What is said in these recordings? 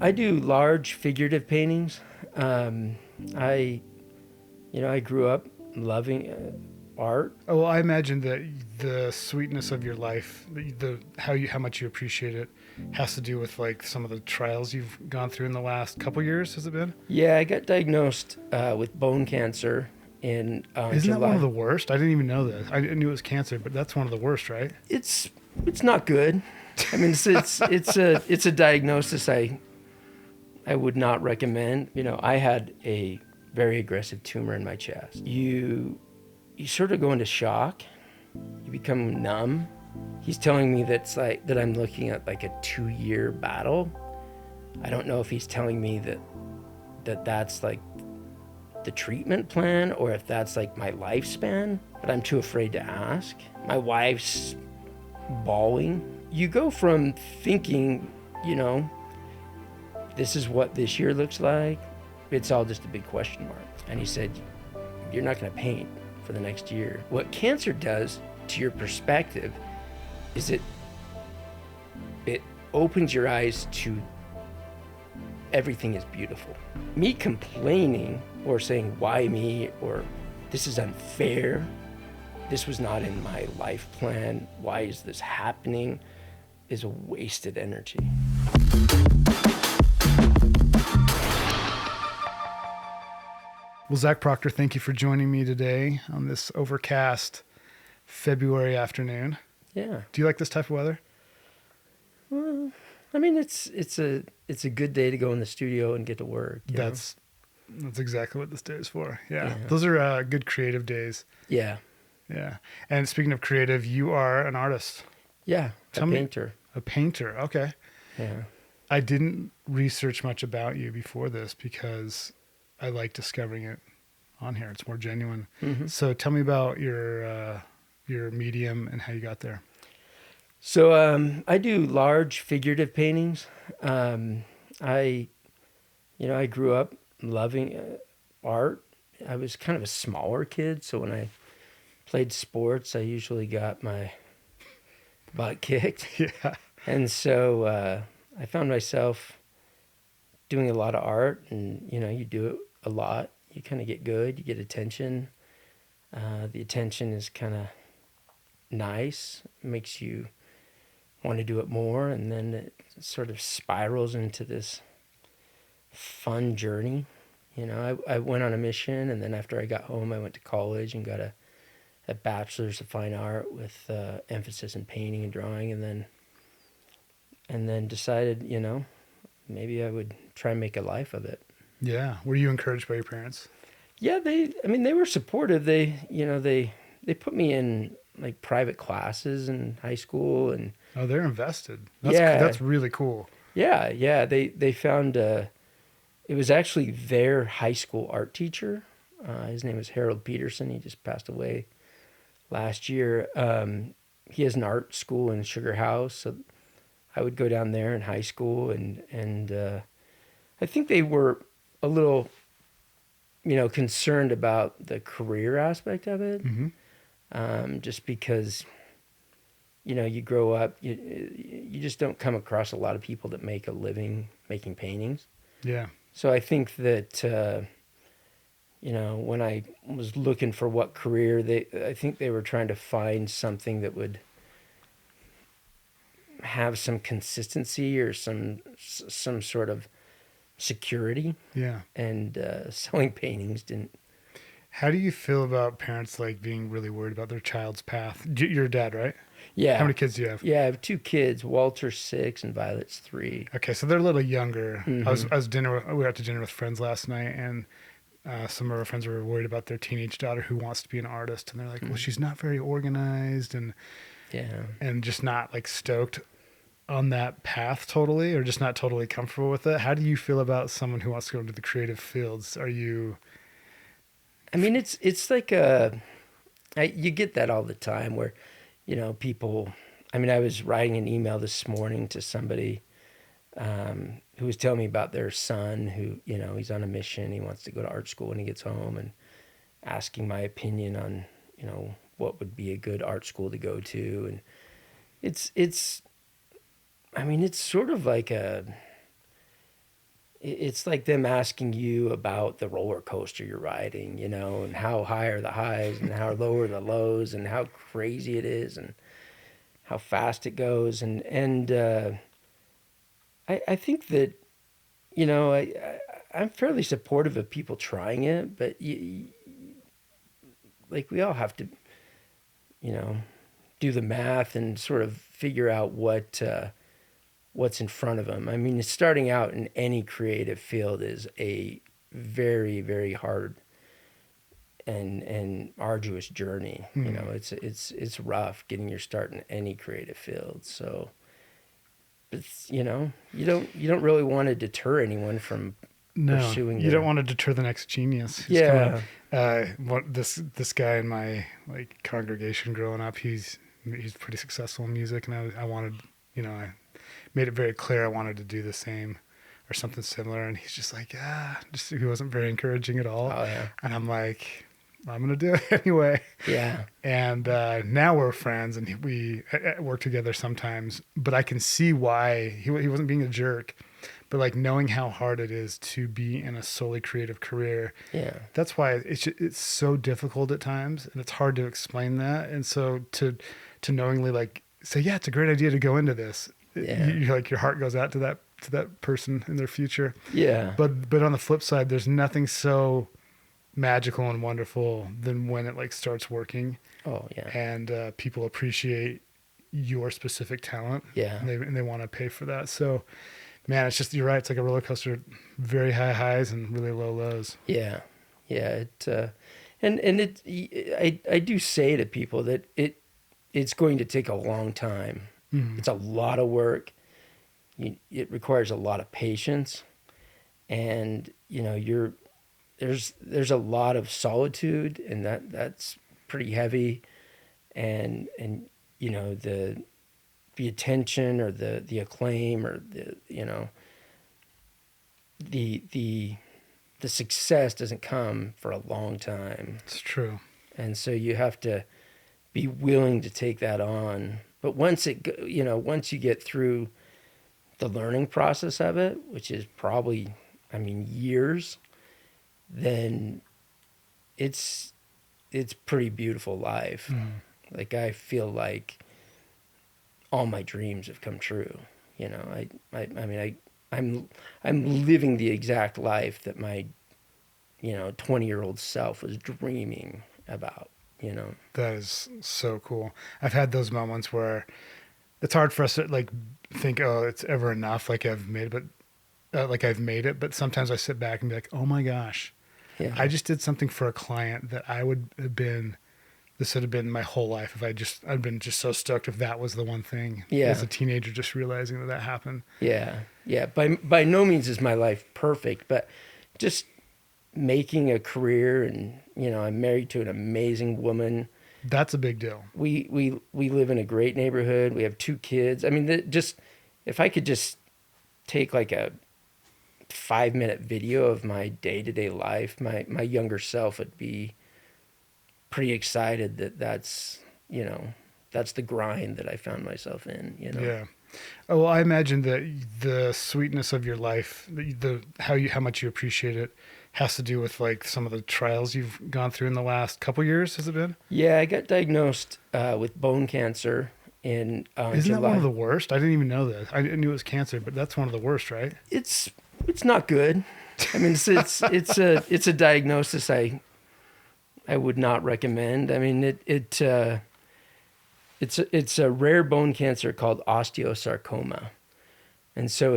I do large figurative paintings. Um, I, I grew up loving art. Oh, well, I imagine that the sweetness of your life, how much you appreciate it, has to do with like some of the trials you've gone through in the last couple years. Has it been? Yeah, I got diagnosed with bone cancer in Isn't that one of July. the worst? I didn't even know that. I knew it was cancer, but that's one of the worst, right? It's it's not good. I mean, it's a diagnosis I would not recommend. I had a very aggressive tumor in my chest. You sort of go into shock. You become numb. He's telling me that I'm looking at like a 2-year battle. I don't know if he's telling me that's like the treatment plan or if that's like my lifespan, but I'm too afraid to ask. My wife's bawling. You go from thinking, this is what this year looks like. It's all just a big question mark. And he said, you're not going to paint for the next year. What cancer does to your perspective is it opens your eyes to everything is beautiful. Me complaining or saying why me or this is unfair, this was not in my life plan, why is this happening, is a wasted energy. Well, Zach Proctor, thank you for joining me today on this overcast February afternoon. Yeah. Do you like this type of weather? Well, I mean, it's a good day to go in the studio and get to work. That's exactly what this day is for. Yeah. Yeah. Those are good creative days. Yeah. Yeah. And speaking of creative, you are an artist. Yeah. Tell a me- painter. A painter. Okay. Yeah. I didn't research much about you before this because I like discovering it on here. It's more genuine. Mm-hmm. So tell me about your medium and how you got there. So I do large figurative paintings. I grew up loving art. I was kind of a smaller kid, so when I played sports, I usually got my butt kicked. Yeah. And so I found myself doing a lot of art, and you do it a lot. You kind of get good. You get attention. The attention is kind of nice. Makes you want to do it more, and then it sort of spirals into this fun journey. I went on a mission, and then after I got home, I went to college and got a bachelor's of fine art with emphasis in painting and drawing, and then decided, maybe I would try and make a life of it. Yeah. Were you encouraged by your parents? Yeah, they were supportive. They put me in like private classes in high school, and Oh, they're invested. Yeah. That's really cool. yeah, they found it was actually their high school art teacher. His name was Harold Peterson. He just passed away last year. He has an art school in Sugar House, so I would go down there in high school, and I think they were a little, concerned about the career aspect of it. Mm-hmm. Just because, you grow up, you just don't come across a lot of people that make a living making paintings. Yeah. So I think that, when I was looking for what career, I think they were trying to find something that would have some consistency or some sort of security. Yeah. And selling paintings didn't. How do you feel about parents like being really worried about their child's path? You're a dad, right? Yeah. How many kids do you have? Yeah, I have 2 kids. Walter's 6 and Violet's 3. Okay, so they're a little younger. Mm-hmm. We were out to dinner with friends last night, and some of our friends were worried about their teenage daughter who wants to be an artist, and they're like, "Well, she's not very organized, and just not like stoked on that path totally, or just not totally comfortable with it." How do you feel about someone who wants to go into the creative fields? Are you? I mean, it's like you get that all the time where, people. I mean, I was writing an email this morning to somebody who was telling me about their son who, he's on a mission. He wants to go to art school when he gets home, and asking my opinion on, what would be a good art school to go to. And it's sort of like it's like them asking you about the roller coaster you're riding, you know, and how high are the highs and how low are the lows and how crazy it is and how fast it goes. I think that, you know, I'm fairly supportive of people trying it, but like we all have to, you know, do the math and sort of figure out what's in front of them. I mean, starting out in any creative field is a very, very hard and arduous journey. You know, it's rough getting your start in any creative field. So, it's, you know, you don't really want to deter anyone from pursuing. You don't want to deter the next genius. It's Yeah. This guy in my like congregation growing up, he's pretty successful in music, and I wanted, you know, I made it very clear I wanted to do the same or something similar, and he's just like, he wasn't very encouraging at all. Oh yeah. And I'm like, I'm gonna do it anyway. Yeah. And now we're friends, and we work together sometimes. But I can see why he wasn't being a jerk, but like knowing how hard it is to be in a solely creative career. Yeah. That's why it's so difficult at times, and it's hard to explain that. And so to knowingly like say, yeah, it's a great idea to go into this. Yeah. You like your heart goes out to that person in their future. Yeah. But on the flip side, there's nothing so magical and wonderful than when it like starts working. Oh yeah. And people appreciate your specific talent. Yeah. And they want to pay for that. So, man, it's just, you're right. It's like a roller coaster, very high highs and really low lows. Yeah. Yeah. I do say to people that it's going to take a long time. Mm-hmm. It's a lot of work. It requires a lot of patience, and you know there's a lot of solitude, and that's pretty heavy, and you know the attention or the acclaim or the, you know, the success doesn't come for a long time. It's true. And so you have to be willing to take that on. But once you get through the learning process of it, which is probably, I mean, years, then it's pretty beautiful life. Mm. Like I feel like all my dreams have come true. You know, I'm living the exact life that my, you know, 20-year-old self was dreaming about, you know. That is so cool. I've had those moments where it's hard for us to like think, oh, it's ever enough. Like I've made it, but sometimes I sit back and be like, oh my gosh, Yeah. I just did something for a client that this would have been my whole life if I'd been just so stoked if that was the one thing. Yeah. As a teenager, just realizing that happened. Yeah. Yeah. By no means is my life perfect, but just making a career, and, you know, I'm married to an amazing woman. That's a big deal. We live in a great neighborhood. We have 2 kids. I mean, if I could just take like a 5-minute video of my day-to-day life, my younger self would be pretty excited that's, you know, that's the grind that I found myself in, you know. Yeah. Oh, well, I imagine that the sweetness of your life, how much you appreciate it, has to do with like some of the trials you've gone through in the last couple years. Has it been? Yeah, I got diagnosed with bone cancer in Isn't July. that one of the worst? I didn't even know that. I knew it was cancer, but that's one of the worst, right? It's not good. I mean, it's a diagnosis I would not recommend. I mean, it's a rare bone cancer called osteosarcoma, and so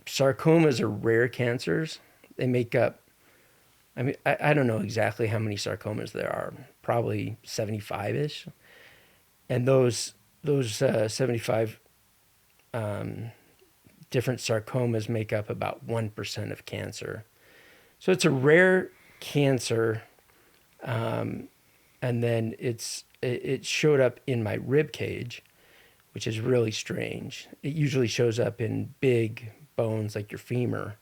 sarcomas are rare cancers. They make up. I mean, I don't know exactly how many sarcomas there are. Probably 75-ish, and those 75 different sarcomas make up about 1% of cancer. So it's a rare cancer, and then it showed up in my rib cage, which is really strange. It usually shows up in big bones like your femur.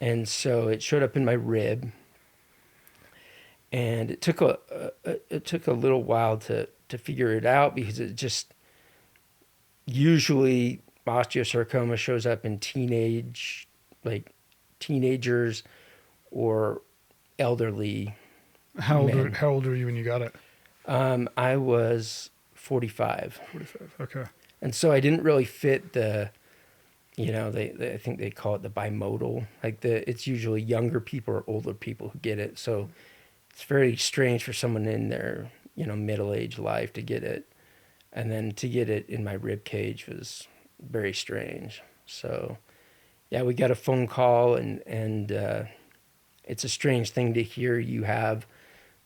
And so it showed up in my rib, and it took a little while to figure it out, because it just usually osteosarcoma shows up in teenagers or elderly men. How old were you when you got it? I was 45. 45. Okay. And so I didn't really fit the, I think they call it the bimodal. It's usually younger people or older people who get it. So it's very strange for someone in their, middle-aged life to get it. And then to get it in my rib cage was very strange. So, yeah, we got a phone call, and it's a strange thing to hear you have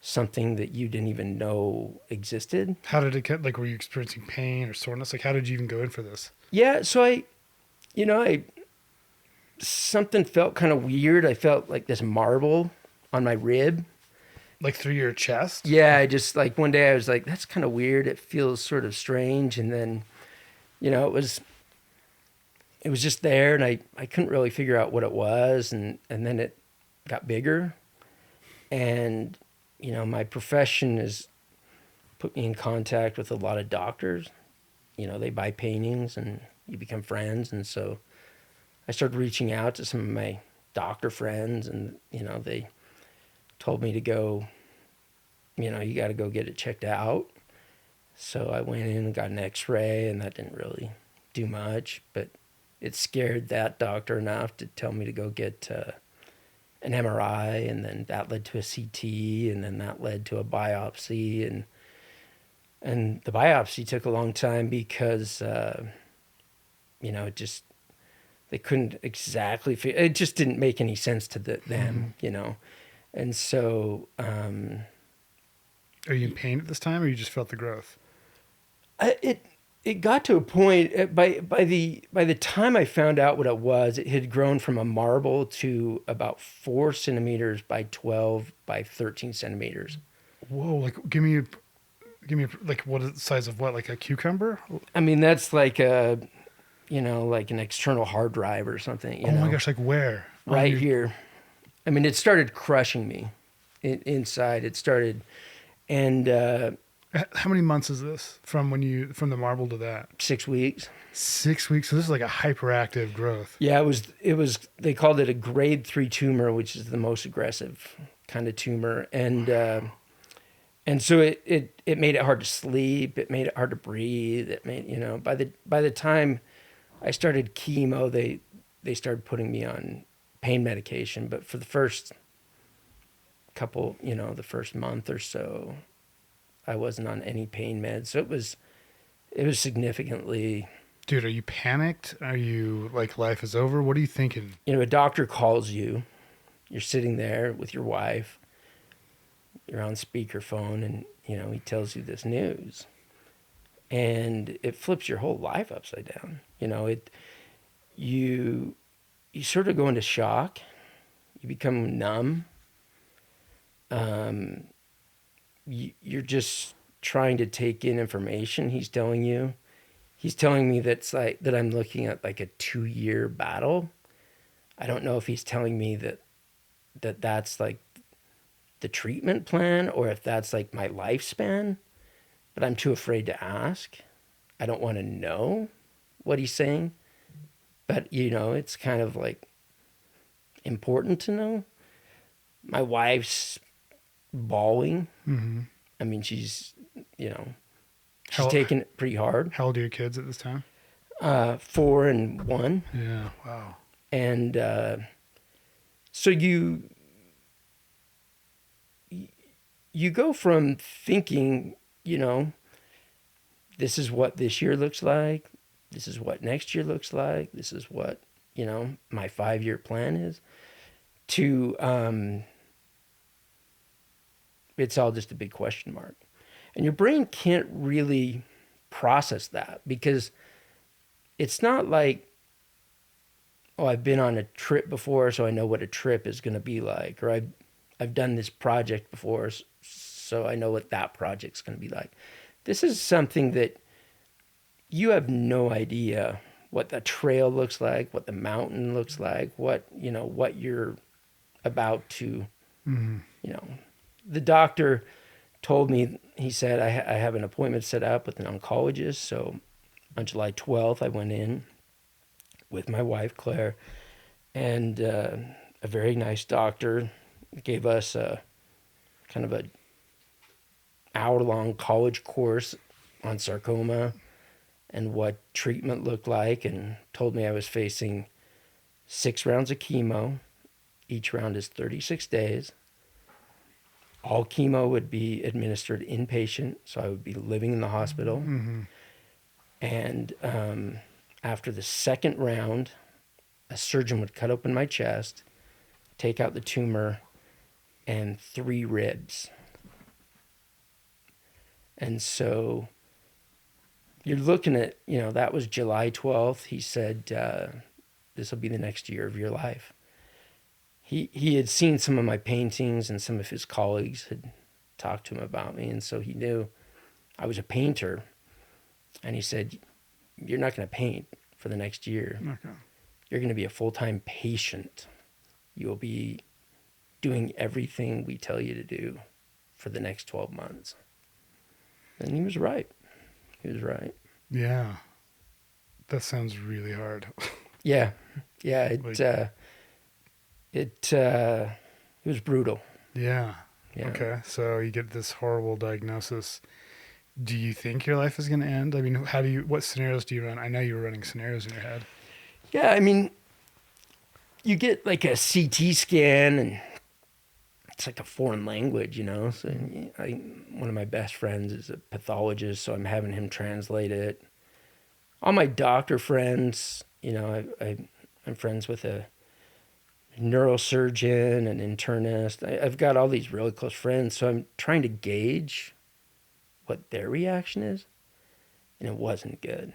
something that you didn't even know existed. How did it get, like, were you experiencing pain or soreness? Like, how did you even go in for this? Yeah, so something felt kind of weird. I felt like this marble on my rib. Like through your chest? Yeah, I just, like, one day I was like, that's kind of weird. It feels sort of strange. And then, it was just there, and I couldn't really figure out what it was. And then it got bigger. And, my profession has put me in contact with a lot of doctors. They buy paintings and you become friends. And so I started reaching out to some of my doctor friends, and, they told me to go, you got to go get it checked out. So I went in and got an x-ray, and that didn't really do much, but it scared that doctor enough to tell me to go get an MRI, and then that led to a CT, and then that led to a biopsy, and the biopsy took a long time because, it just, they couldn't exactly it just didn't make any sense to them, And so, are you in pain at this time, or you just felt the growth? It got to a point by the time I found out what it was, it had grown from a marble to about 4 centimeters by 12 by 13 centimeters. Whoa! Like, give me like, what is the size of what? Like a cucumber? I mean, that's like like an external hard drive or something. Oh my gosh! Like where? Right here. I mean, it started crushing me inside. It started, and how many months is this from from the marble to that? 6 weeks. 6 weeks. So this is like a hyperactive growth. Yeah, it was. They called it a grade 3 tumor, which is the most aggressive kind of tumor, and so it made it hard to sleep. It made it hard to breathe. It made by the time I started chemo, they started putting me on pain medication, but for the first couple, the first month or so, I wasn't on any pain meds. So it was significantly. Dude, are you panicked? Are you like, life is over? What are you thinking? A doctor calls you, you're sitting there with your wife, you're on speakerphone, and, he tells you this news, and it flips your whole life upside down. You sort of go into shock. You become numb. You're just trying to take in information he's telling you. He's telling me that I'm looking at like a 2-year battle. I don't know if he's telling me that's like the treatment plan, or if that's like my lifespan, but I'm too afraid to ask. I don't want to know what he's saying, but it's kind of like important to know. My wife's bawling. Mm-hmm. I mean, she's taking it pretty hard. How old are your kids at this time? 4 and 1. Yeah. Wow. And so you go from thinking, this is what this year looks like, this is what next year looks like, this is what, my 5-year plan is, to it's all just a big question mark. And your brain can't really process that, because it's not like, I've been on a trip before, so I know what a trip is going to be like, or I've done this project before, so I know what that project's going to be like. This is something that you have no idea what the trail looks like, what the mountain looks like, what you're about to, The doctor told me, he said, I have an appointment set up with an oncologist. So on July 12th, I went in, with my wife, Claire, and a very nice doctor gave us a kind of a hour-long college course on sarcoma and what treatment looked like, and told me I was facing 6 rounds of chemo. Each round is 36 days. All chemo would be administered inpatient, so I would be living in the hospital. Mm-hmm. And after the second round, a surgeon would cut open my chest, take out the tumor, and 3 ribs. And so you're looking at, that was July 12th. He said, this will be the next year of your life. He had seen some of my paintings, and some of his colleagues had talked to him about me. And so he knew I was a painter. And he said, you're not going to paint for the next year. Okay. You're going to be a full-time patient. You'll be doing everything we tell you to do for the next 12 months. And he was right. He was right. Yeah. That sounds really hard. Yeah. Yeah. It was brutal. Yeah. Yeah. Okay. So you get this horrible diagnosis. Do you think your life is going to end? I mean, what scenarios do you run? I know you were running scenarios in your head. Yeah. I mean, you get like a CT scan, and it's like a foreign language, So one of my best friends is a pathologist, so I'm having him translate it. All my doctor friends, I'm friends with a neurosurgeon, an internist. I've got all these really close friends, so I'm trying to gauge what their reaction is, and it wasn't good.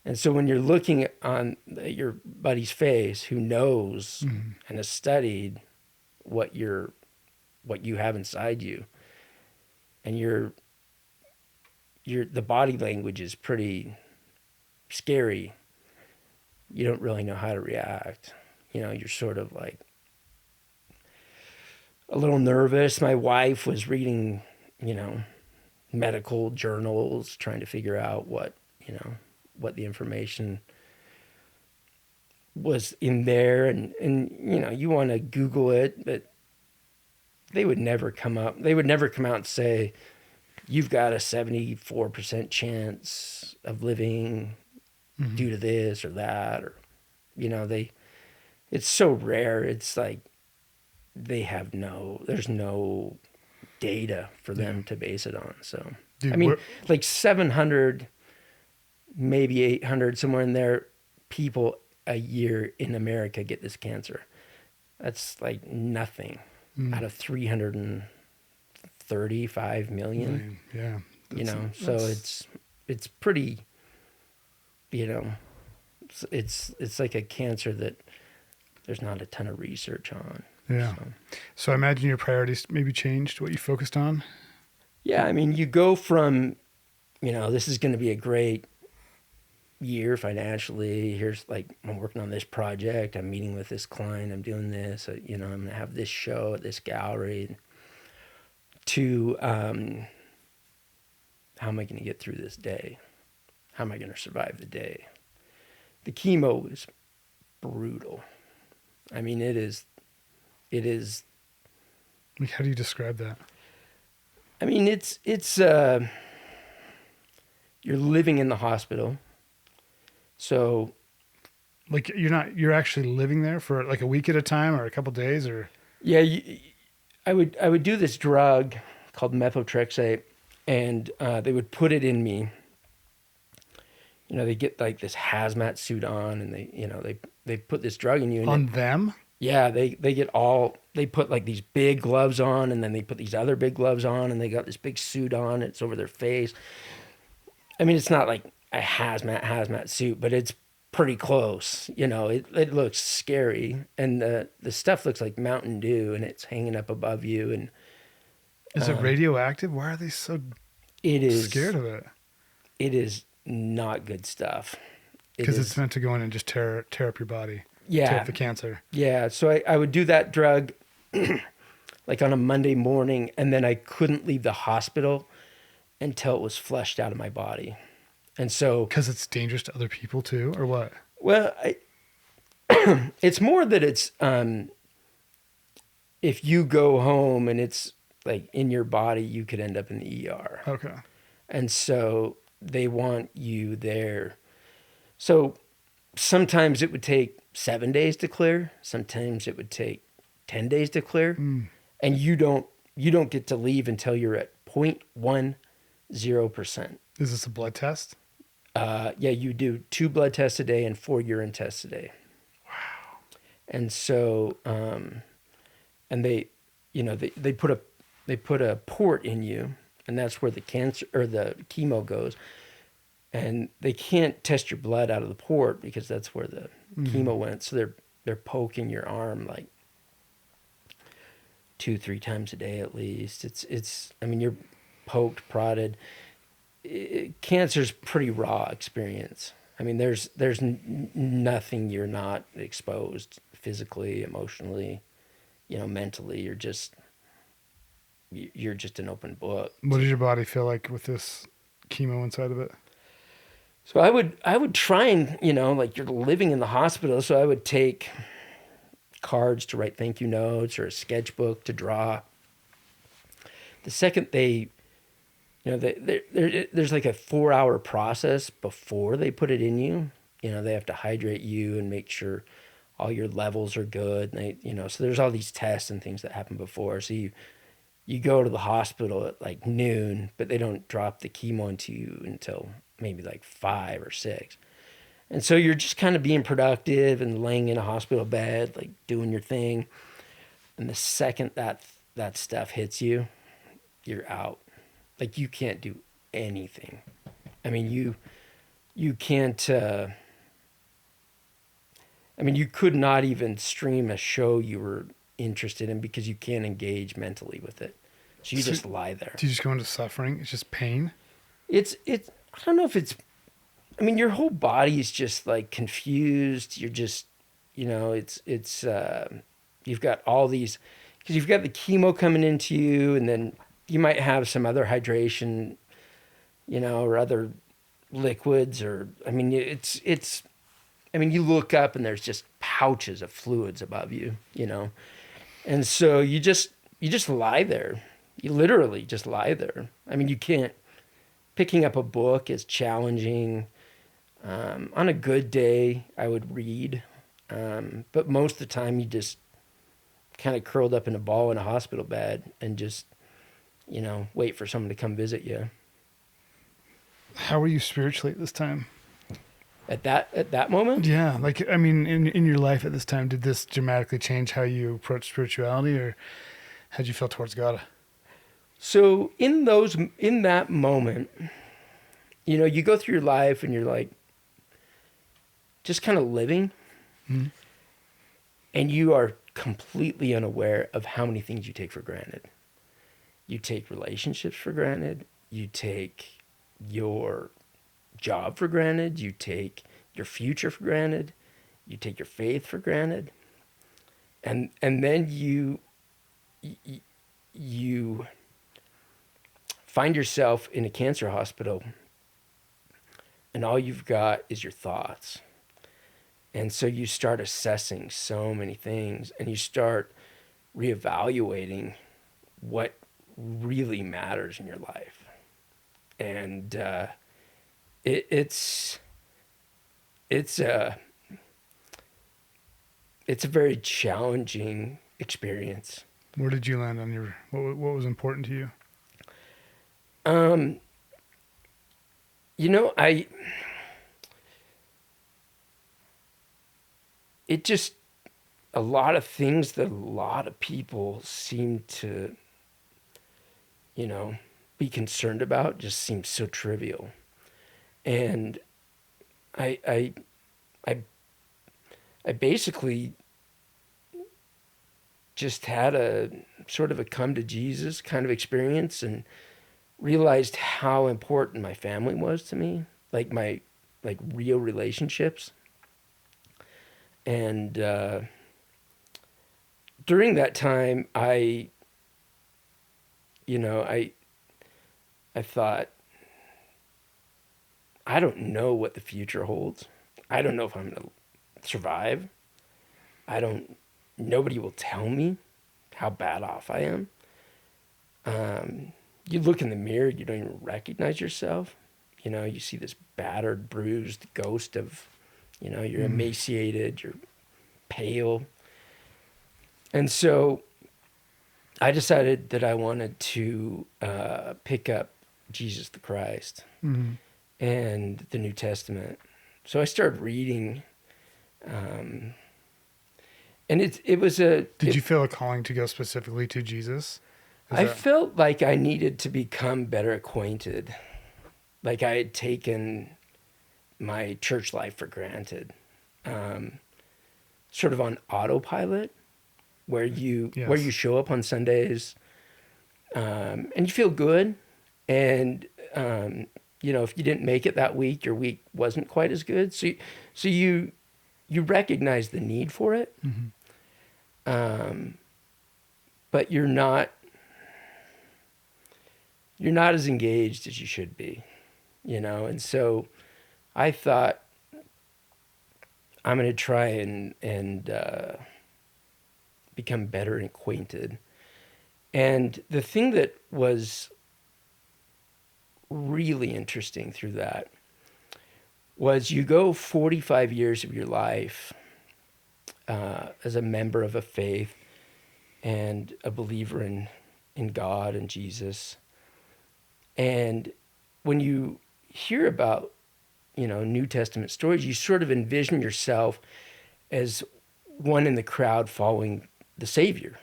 And so when you're looking on your buddy's face, who knows Mm-hmm. and has studied what you have inside you, and the body language is pretty scary, you don't really know how to react. You're sort of like a little nervous. My wife was reading, medical journals, trying to figure out what the information was in there. And you want to Google it, but they would never come out and say, you've got a 74% chance of living Mm-hmm. due to this or that, or, it's so rare. It's like there's no data for them to base it on. So, Dude, like 700, maybe 800, somewhere in there, people a year in America get this cancer. That's like nothing out of 335 million. Yeah. So it's pretty, it's like a cancer that there's not a ton of research on. Yeah. So I imagine your priorities maybe changed, what you focused on. Yeah. I mean, you go from, this is going to be a great year financially. Here's I'm working on this project. I'm meeting with this client. I'm doing this, I'm going to have this show at this gallery, to, how am I going to get through this day? How am I going to survive the day? The chemo is brutal. I mean, it is. Like, how do you describe that? I mean, it's you're living in the hospital. So, like, you're actually living there for like a week at a time or a couple days, or? Yeah, I would do this drug called methotrexate, and they would put it in me. They get like this hazmat suit on, and they put this drug in you. On them? Yeah, they put like these big gloves on, and then they put these other big gloves on, and they got this big suit on. It's over their face. I mean, it's not like a hazmat suit, but it's pretty close. It looks scary, and the stuff looks like Mountain Dew, and it's hanging up above you. And is it radioactive? Why are they so scared of it? It is not good stuff. Because it's meant to go in and just tear up your body. Yeah. Tear up the cancer. Yeah. So I would do that drug like on a Monday morning, and then I couldn't leave the hospital until it was flushed out of my body. And so, because it's dangerous to other people too, or what? Well, it's more that it's if you go home and it's like in your body, you could end up in the ER. Okay. And so they want you there. So sometimes it would take 7 days to clear. Sometimes it would take 10 days to clear. Mm. And you don't get to leave until you're at 0.10%. Is this a blood test? Yeah, you do 2 blood tests a day and 4 urine tests a day. Wow. And so, and they put a port in you, and that's where the cancer or the chemo goes. And they can't test your blood out of the port because that's where the chemo went. So they're poking your arm like 2-3 times a day at least. It's I mean, you're poked, prodded. Cancer's pretty raw experience. I mean, there's nothing you're not exposed physically, emotionally, mentally. You're just an open book. What does your body feel like with this chemo inside of it? So I would try and, like you're living in the hospital, so I would take cards to write thank you notes or a sketchbook to draw. The second there's like a 4-hour process before they put it in you. They have to hydrate you and make sure all your levels are good. And so there's all these tests and things that happen before. So you go to the hospital at like noon, but they don't drop the chemo into you until maybe like 5 or 6. And so you're just kind of being productive and laying in a hospital bed, like doing your thing. And the second that stuff hits you, you're out. Like you can't do anything. I mean, you can't, you could not even stream a show you were interested in because you can't engage mentally with it. So you just lie there. Do you just go into suffering? It's just pain? It's I don't know if it's, your whole body is just like confused. You're just, it's you've got all these, because you've got the chemo coming into you, and then you might have some other hydration, or other liquids, or, you look up and there's just pouches of fluids above you, and so you just lie there. You literally just lie there. You can't, picking up a book is challenging. On a good day, I would read. But most of the time, you just kind of curled up in a ball in a hospital bed and just, wait for someone to come visit you. How were you spiritually at this time? At that moment? Yeah. In your life at this time, did this dramatically change how you approach spirituality, or how'd you feel towards God? So in that moment, you go through your life and you're like, just kind of living, and you are completely unaware of how many things you take for granted. You take relationships for granted. You take your job for granted. You take your future for granted. You take your faith for granted. And then you find yourself in a cancer hospital, and all you've got is your thoughts. And so you start assessing so many things, and you start reevaluating what really matters in your life. And it's a very challenging experience. Where did you land on what was important to you? A lot of things that a lot of people seem to, be concerned about just seems so trivial. And I basically just had a sort of a come to Jesus kind of experience, and realized how important my family was to me, like my real relationships. And during that time, I thought, I don't know what the future holds. I don't know if I'm going to survive. Nobody will tell me how bad off I am. You look in the mirror, you don't even recognize yourself. You see this battered, bruised ghost of, you're emaciated, you're pale. And so I decided that I wanted to pick up Jesus the Christ and the New Testament. So I started reading, and it was a. Did you feel a calling to go specifically to Jesus? I felt like I needed to become better acquainted. Like I had taken my church life for granted, sort of on autopilot, where you show up on Sundays, and you feel good, and if you didn't make it that week, your week wasn't quite as good. So you recognize the need for it, but you're not as engaged as you should be, And so I thought, I'm going to try and become better acquainted. And the thing that was really interesting through that was you go 45 years of your life as a member of a faith and a believer in God and Jesus. And when you hear about, New Testament stories, you sort of envision yourself as one in the crowd following the Savior.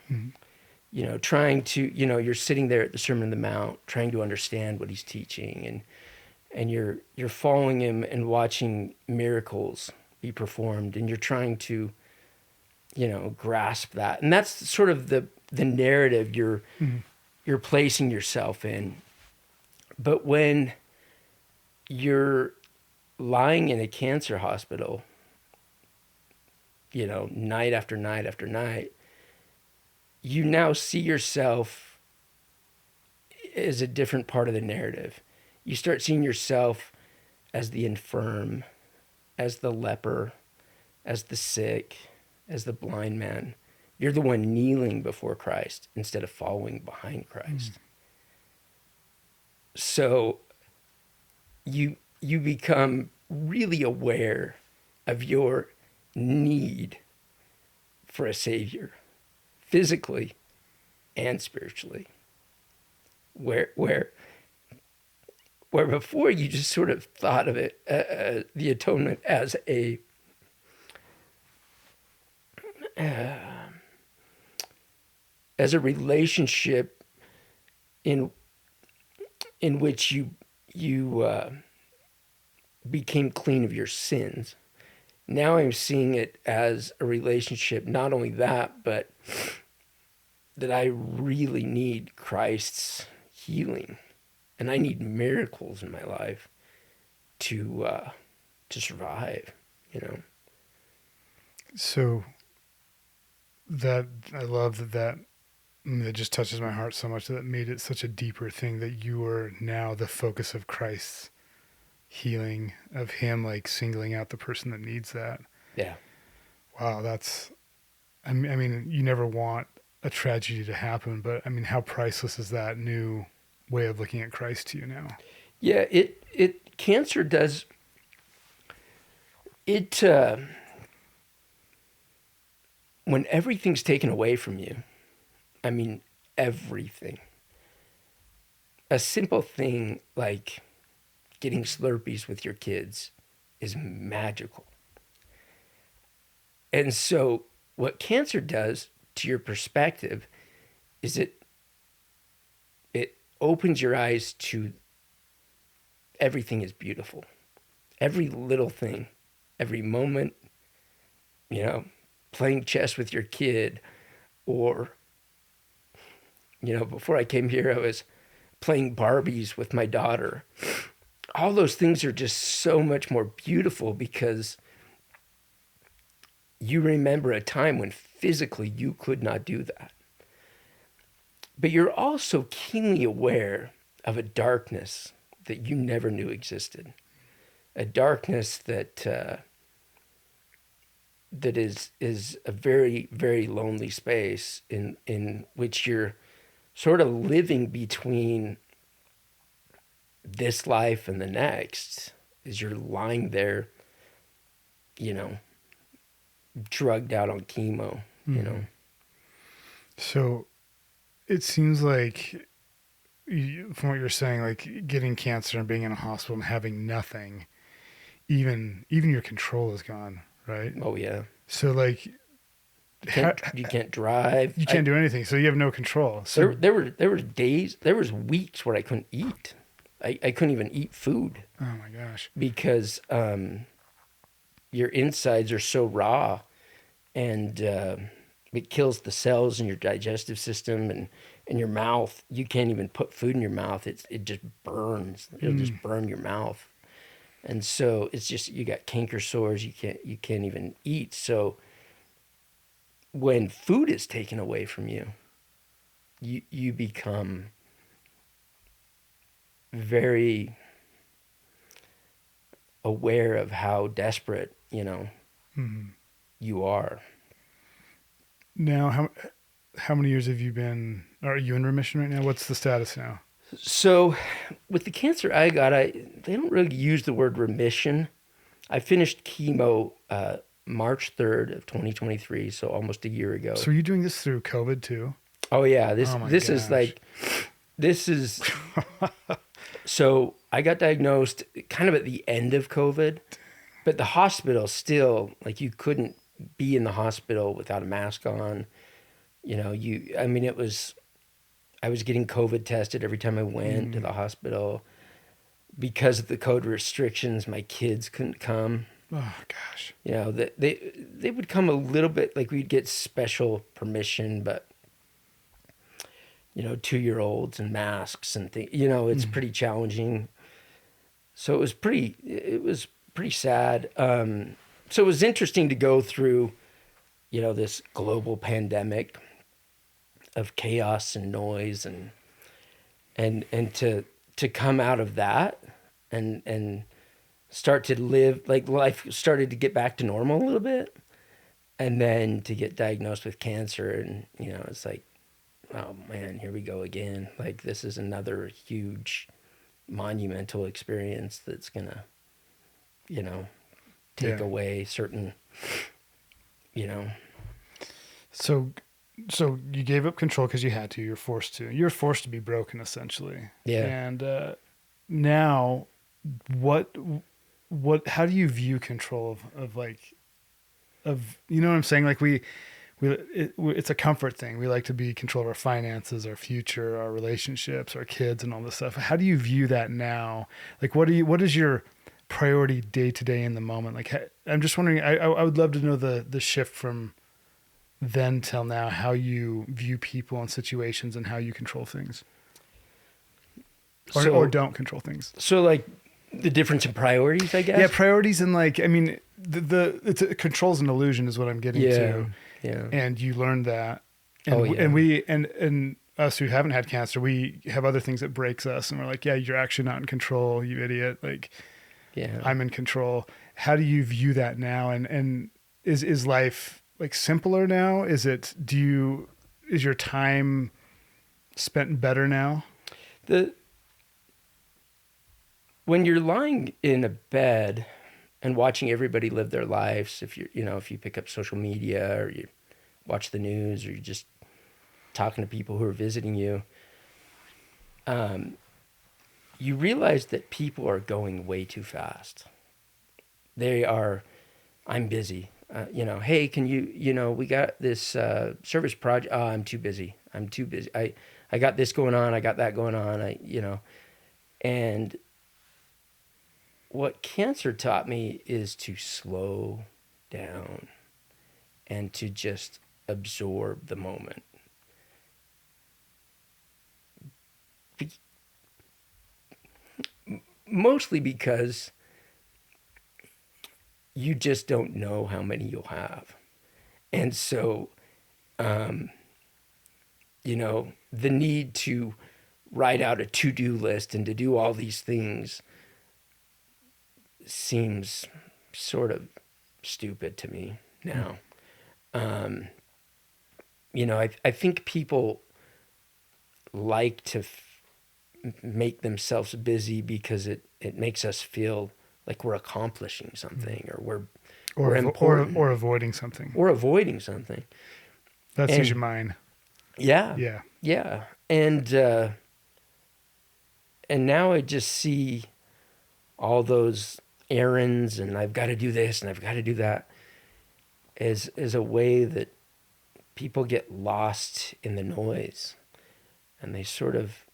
Trying to, you're sitting there at the Sermon on the Mount, trying to understand what he's teaching, and you're following him and watching miracles be performed, and you're trying to, grasp that. And that's sort of the narrative you're placing yourself in. But when you're lying in a cancer hospital, night after night after night, you now see yourself as a different part of the narrative. You start seeing yourself as the infirm, as the leper, as the sick, as the blind man. You're the one kneeling before Christ instead of following behind Christ. So you become really aware of your need for a Savior, physically and spiritually, where before you just sort of thought of it, the atonement as a relationship in which you became clean of your sins. Now I'm seeing it as a relationship, not only that, but that I really need Christ's healing, and I need miracles in my life to survive, So that I love that just touches my heart so much, that made it such a deeper thing, that you are now the focus of Christ's healing, of him like singling out the person that needs that. Yeah. Wow, that's, I mean, you never want a tragedy to happen, but I mean, how priceless is that new way of looking at Christ to you now? Yeah, cancer does, when everything's taken away from you, I mean, everything. A simple thing like getting Slurpees with your kids is magical. And so what cancer does to your perspective is it opens your eyes to everything is beautiful. Every little thing, every moment, playing chess with your kid, or, before I came here, I was playing Barbies with my daughter. All those things are just so much more beautiful because you remember a time when physically you could not do that. But you're also keenly aware of a darkness that you never knew existed. A darkness that that is a very, very lonely space in which you're sort of living between this life and the next, is you're lying there, you know, drugged out on chemo, you know. So it seems like, from what you're saying, like getting cancer and being in a hospital and having nothing, even your control is gone, right? Oh yeah. So like, You can't drive. You can't do anything, so you have no control. So there were days, there was weeks where I couldn't eat. I couldn't even eat food. Oh my gosh. Because your insides are so raw, and it kills the cells in your digestive system, and in your mouth. You can't even put food in your mouth. It just burns. It'll just burn your mouth. And so it's just, you got canker sores. You can't even eat. So when food is taken away from you, you become very aware of how desperate, you know, you are. Now, how many years have you been? Are you in remission right now? What's the status now? So with the cancer I got, they don't really use the word remission. I finished chemo March 3rd of 2023, so almost a year ago. So are you doing this through COVID too? Oh yeah, this gosh. is so I got diagnosed kind of at the end of COVID, but the hospital still, like, you couldn't be in the hospital without a mask on. You know, I was getting COVID tested every time I went to the hospital. Because of the COVID restrictions, my kids couldn't come. Oh gosh. You know, they would come a little bit, like we'd get special permission, but you know, 2-year-olds and masks and things, you know, it's pretty challenging. So it was pretty sad. So it was interesting to go through, you know, this global pandemic of chaos and noise, and to come out of that and start to live, like, life started to get back to normal a little bit, and then to get diagnosed with cancer, and you know, it's like, oh man, here we go again. Like, this is another huge monumental experience that's gonna, you know, take away certain, you know. So you gave up control because you had to. You're forced to. You're forced to be broken, essentially. Yeah. And now, how do you view control of you know what I'm saying? Like it's a comfort thing. We like to be in control of our finances, our future, our relationships, our kids, and all this stuff. How do you view that now? Like, what is your priority day to day in the moment? Like, I'm just wondering. I would love to know the shift from then till now, how you view people and situations, and how you control things, or don't control things. So, like, the difference in priorities, I guess. Yeah, priorities, and like, I mean, control's an illusion, is what I'm getting to. Yeah. And you learned that, and and us who haven't had cancer, we have other things that breaks us, and we're like, yeah, you're actually not in control, you idiot. Like, yeah, I'm in control. How do you view that now? And is life like simpler now? Is your time spent better now? When you're lying in a bed and watching everybody live their lives, if you pick up social media, or you watch the news, or you're just talking to people who are visiting you, you realize that people are going way too fast. They are, I'm busy. Hey, can you, we got this service project. Oh, I'm too busy. I got this going on. I got that going on. And what cancer taught me is to slow down and to just absorb the moment. Mostly because you just don't know how many you'll have. And so, the need to write out a to-do list and to do all these things seems sort of stupid to me. now. You know, I think people like to make themselves busy because it makes us feel like we're accomplishing something, or we're important, or avoiding something. or avoiding something. That's And usually mine. yeah, Yeah. yeah, and now I just see all those errands, and I've got to do this and I've got to do that, as a way that people get lost in the noise, and they sort of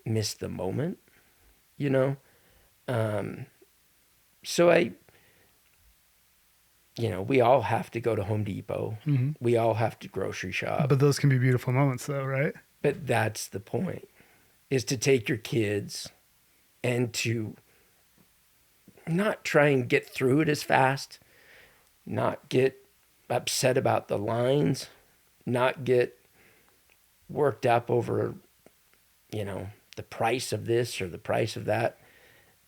miss the moment, you know. So we all have to go to Home Depot. Mm-hmm. We all have to grocery shop. But those can be beautiful moments, though, right? But that's the point, is to take your kids and to not try and get through it as fast, not get upset about the lines, not get worked up over, the price of this or the price of that,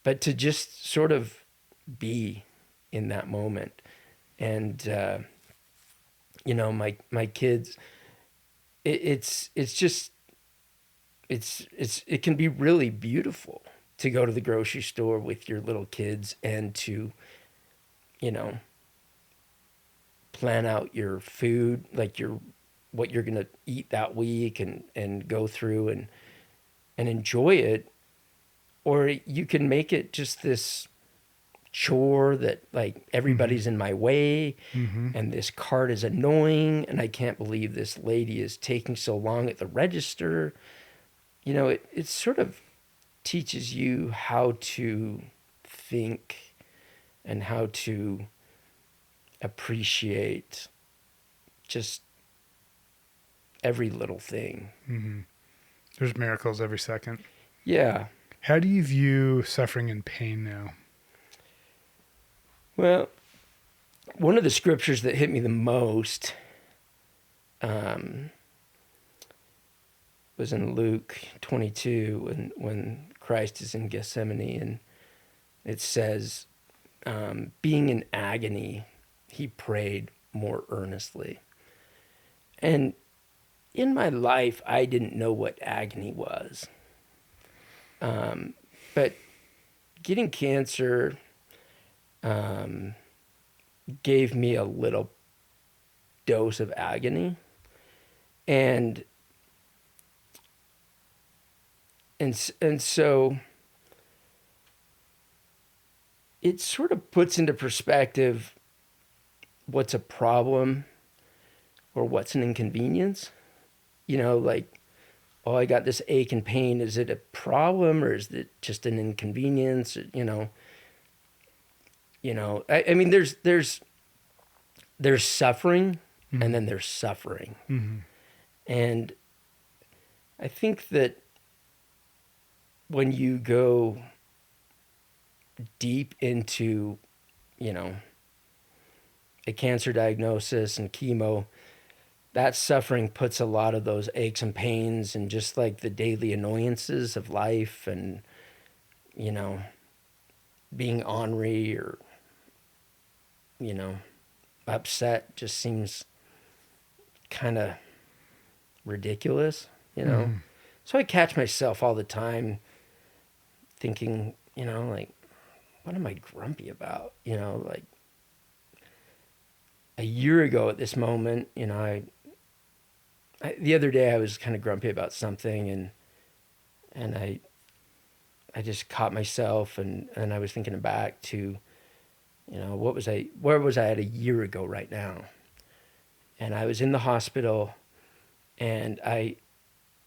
but to just sort of be in that moment. And, my kids, it can be really beautiful to go to the grocery store with your little kids and to, plan out your food, like what you're going to eat that week, and go through and enjoy it. Or you can make it just this chore that, like, everybody's in my way, and this cart is annoying, and I can't believe this lady is taking so long at the register. It sort of teaches you how to think and how to appreciate just every little thing. Mm-hmm. There's miracles every second. Yeah. How do you view suffering and pain now? Well, one of the scriptures that hit me the most was in Luke 22 when Christ is in Gethsemane, and it says, being in agony, he prayed more earnestly. And in my life, I didn't know what agony was. But getting cancer gave me a little dose of agony. And so it sort of puts into perspective what's a problem or what's an inconvenience. Like, oh, I got this ache and pain. Is it a problem, or is it just an inconvenience? I mean, there's suffering, and then there's suffering. Mm-hmm. And I think that when you go deep into, a cancer diagnosis and chemo, that suffering puts a lot of those aches and pains and just like the daily annoyances of life, and, being ornery or, upset just seems kind of ridiculous, So I catch myself all the time thinking, like, what am I grumpy about? Like, a year ago at this moment, the other day I was kind of grumpy about something, and I just caught myself, and I was thinking back to, where was I at a year ago right now? And I was in the hospital, and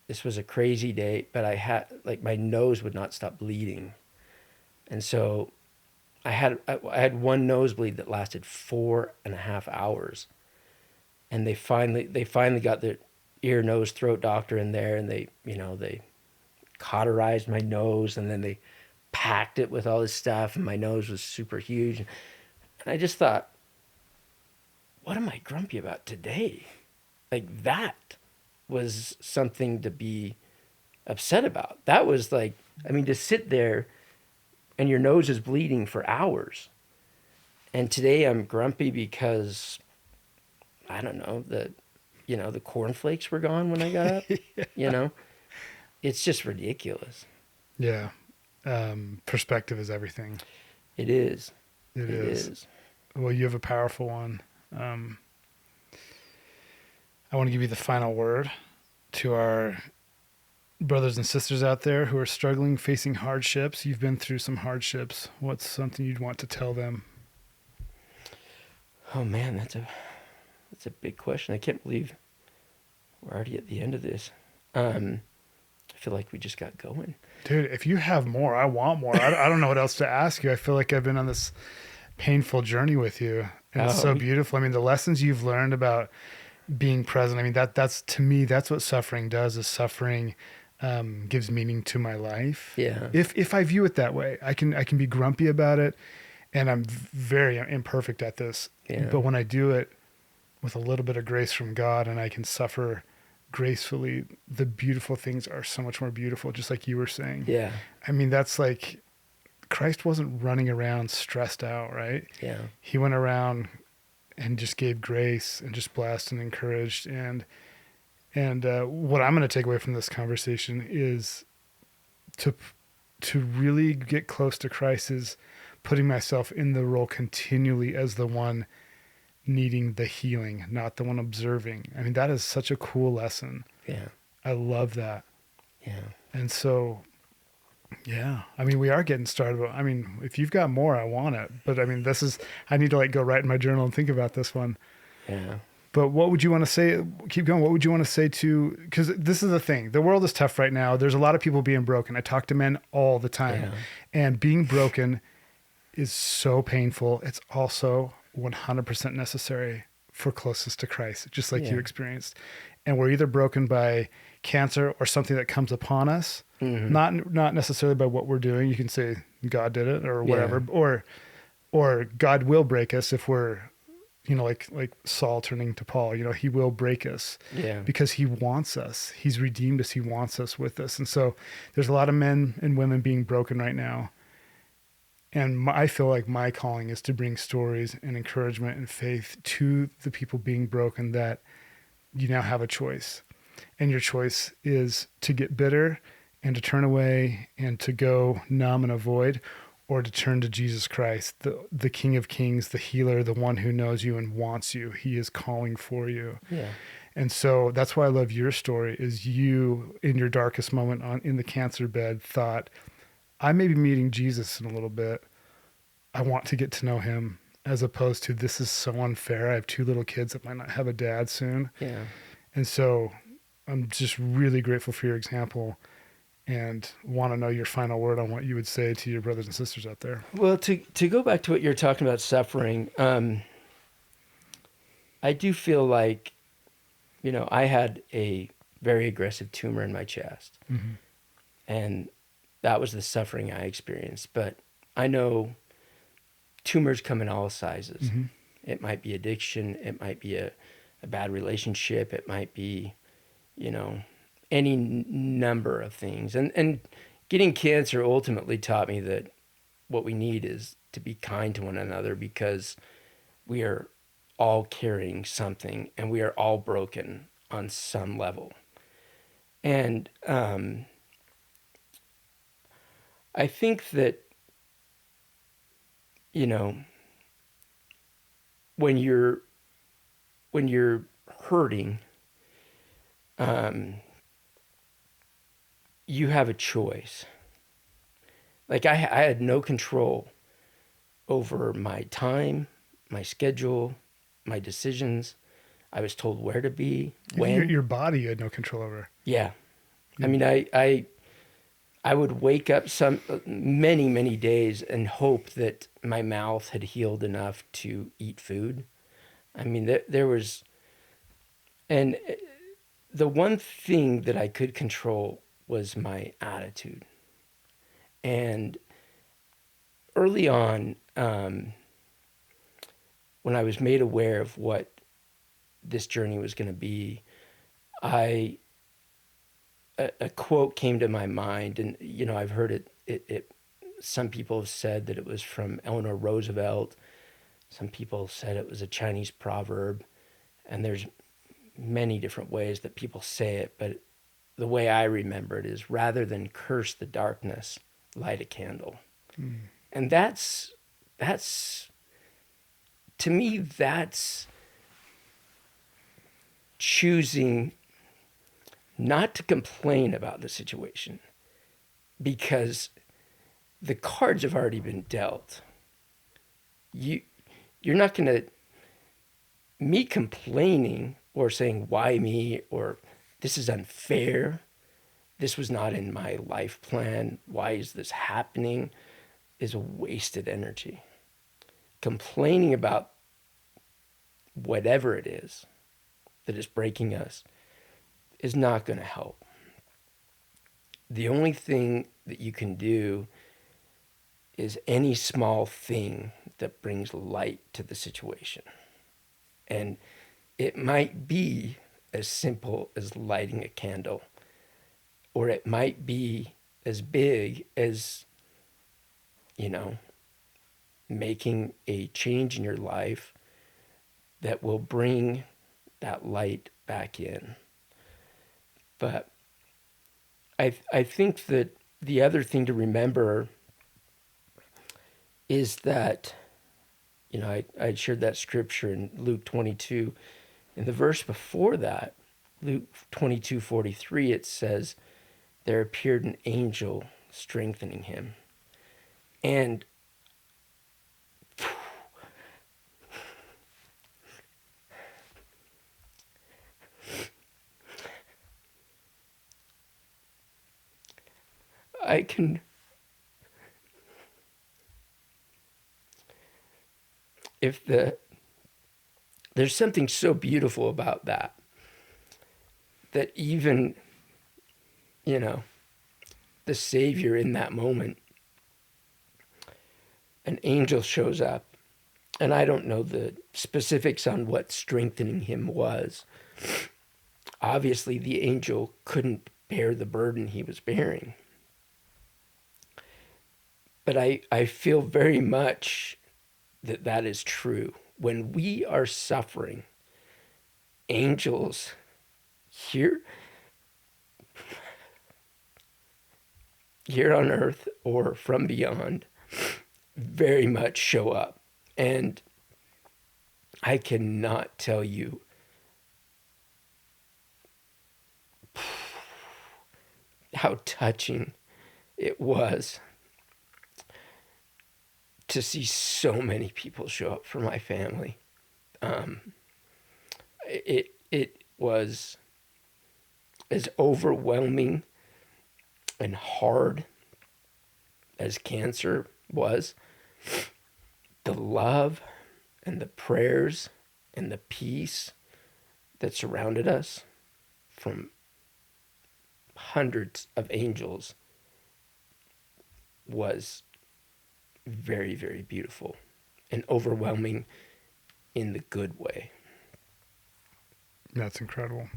this was a crazy day, but I had, like, my nose would not stop bleeding. And so I had one nosebleed that lasted 4.5 hours. And they finally got the ear, nose, throat doctor in there, and they cauterized my nose, and then they packed it with all this stuff, and my nose was super huge. And I just thought, what am I grumpy about today? Like, that was something to be upset about. That was like, I mean, to sit there and your nose is bleeding for hours, And today I'm grumpy because I don't know, the cornflakes were gone when I got up. You know, it's just ridiculous. Yeah. Perspective is everything. It is. It It is. is. Well, you have a powerful one. Um, I want to give you the final word to our brothers and sisters out there who are struggling, facing hardships. You've been through some hardships. What's something you'd want to tell them? Oh man, that's a big question. I can't believe we're already at the end of this. I feel like we just got going. Dude, if you have more, I want more. I don't know what else to ask you. I feel like I've been on this painful journey with you, and it's so beautiful. I mean, the lessons you've learned about being present. I mean, that's to me, that's what suffering does. Is suffering gives meaning to my life. Yeah. If I view it that way, I can be grumpy about it, and I'm very imperfect at this. Yeah. But when I do it with a little bit of grace from God, and I can suffer gracefully, the beautiful things are so much more beautiful. Just like you were saying. Yeah. I mean, that's like Christ wasn't running around stressed out, right? Yeah. He went around and just gave grace and just blessed and encouraged. And what I'm going to take away from this conversation is to really get close to Christ is putting myself in the role continually as the one needing the healing, not the one observing. I mean, that is such a cool lesson. Yeah. I love that. Yeah. And so, yeah, I mean, we are getting started. I mean, if you've got more, I want it. But I mean, I need to like go write in my journal and think about this one. Yeah. But what would you want to say? Keep going. What would you want to say because this is the thing. The world is tough right now. There's a lot of people being broken. I talk to men all the time. Yeah. And being broken is so painful. It's also 100% necessary for closeness to Christ, just like you experienced. And we're either broken by cancer or something that comes upon us, not necessarily by what we're doing. You can say God did it or whatever, or God will break us if we're, like Saul turning to Paul, he will break us because he wants us. He's redeemed us. He wants us with us. And so there's a lot of men and women being broken right now. And I feel like my calling is to bring stories and encouragement and faith to the people being broken, that you now have a choice. And your choice is to get bitter and to turn away and to go numb and avoid, or to turn to Jesus Christ, the King of Kings, the healer, the one who knows you and wants you. He is calling for you. Yeah. And so that's why I love your story, is you in your darkest moment in the cancer bed thought, I may be meeting Jesus in a little bit. I want to get to know him, as opposed to, this is so unfair. I have 2 little kids that might not have a dad soon. Yeah. And so I'm just really grateful for your example and want to know your final word on what you would say to your brothers and sisters out there. Well, to go back to what you're talking about, suffering, I do feel like, I had a very aggressive tumor in my chest. Mm-hmm. And that was the suffering I experienced. But I know tumors come in all sizes. Mm-hmm. It might be addiction. It might be a bad relationship. It might be, any number of things. And getting cancer ultimately taught me that what we need is to be kind to one another, because we are all carrying something and we are all broken on some level. And I think that, when you're hurting, you have a choice. Like I had no control over my time, my schedule, my decisions. I was told where to be, when. Your body you had no control over. Yeah. I mean, I would wake up many days and hope that my mouth had healed enough to eat food. I mean, there was, and the one thing that I could control was my attitude. And early on, when I was made aware of what this journey was going to be, a quote came to my mind, and I've heard it. Some people have said that it was from Eleanor Roosevelt, Some people said it was a Chinese proverb, and there's many different ways that people say it, but the way I remember it is, rather than curse the darkness, light a candle. And that's to me, that's choosing not to complain about the situation, because the cards have already been dealt. You're not going to, me complaining or saying, why me, or this is unfair, this was not in my life plan, why is this happening, is a wasted energy. Complaining about whatever it is that is breaking us is not going to help. The only thing that you can do is any small thing that brings light to the situation. And it might be as simple as lighting a candle, or it might be as big as, making a change in your life that will bring that light back in. But I think that the other thing to remember is that, I shared that scripture in Luke 22. In the verse before that, Luke 22:43, it says, there appeared an angel strengthening him. And there's something so beautiful about that even, the Savior in that moment, an angel shows up, and I don't know the specifics on what strengthening him was. Obviously, the angel couldn't bear the burden he was bearing. But I feel very much that is true. When we are suffering, angels here on earth or from beyond very much show up. And I cannot tell you how touching it was to see so many people show up for my family. It was as overwhelming and hard as cancer was. The love and the prayers and the peace that surrounded us from hundreds of angels was very, very beautiful and overwhelming in the good way. That's incredible.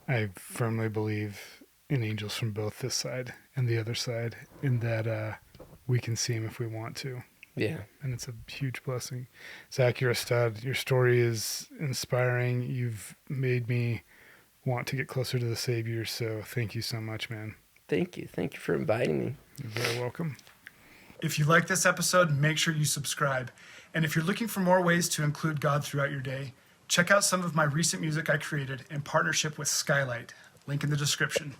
I firmly believe in angels from both this side and the other side, in that we can see them if we want to. Yeah. And it's a huge blessing. Zach, you're a stud. Your story is inspiring. You've made me want to get closer to the Savior. So thank you so much, man. Thank you. Thank you for inviting me. You're very welcome. If you like this episode, make sure you subscribe. And if you're looking for more ways to include God throughout your day, check out some of my recent music I created in partnership with Skylight. Link in the description.